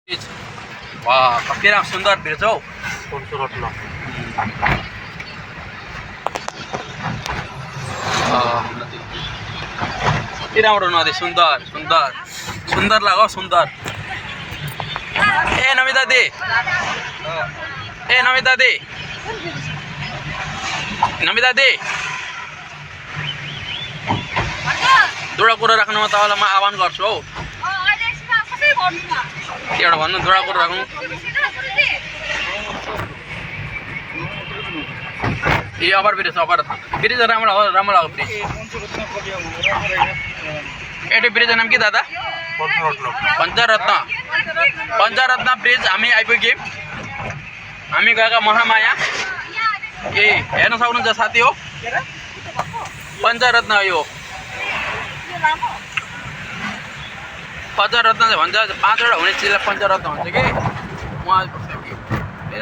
वाह कति सुन्दर ब्रिज हौ कति राम्रो नदी सुन्दर सुन्दर सुन्दर लाग्यो सुन्दर ए नमिता दी नमिता दी दुईवटा कुरो राख्नुमा तपाईँलाई म आह्वान गर्छु हौ एउटा भन्नु दुईवटा कुरो राख्नु ए अपर ब्रिज राम्रो लाग्यो ब्रिज एटो ब्रिज नाम के दादा पञ्चरत्न ब्रिज हामी आइपुग्यौँ हामी गएका महामाया ए हेर्न सक्नुहुन्छ साथी हो पञ्चरत्न यो पञ्चरत्न चाहिँ भन्छ 5 वटा हुने चिजलाई पञ्चरत्न भन्छ कि उहाँ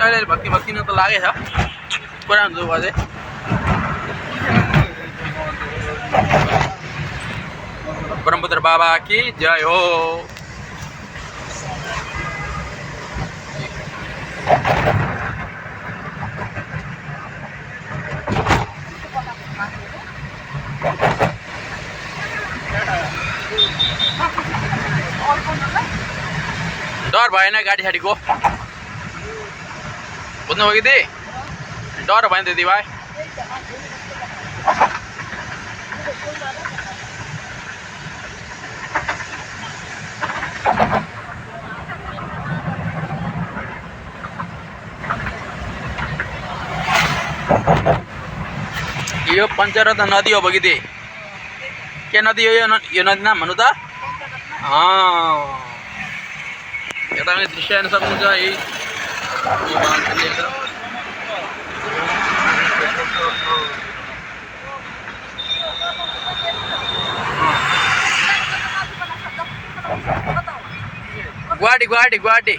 अहिले भक्ति न त लागेछ पुरानो जुग अझै ब्रह्मपुत्र बाबा की जय हो डर भएन गाडी साडीको बुझ्नुभयो कि दिदी डर भएन दिदी भाइ यो पञ्चरत्न नदी हो बगिदी के नदी हो यो नदी नाम भन्नु त यता पनि दृश्य हेर्न सक्नुहुन्छ यही गुवाहाटी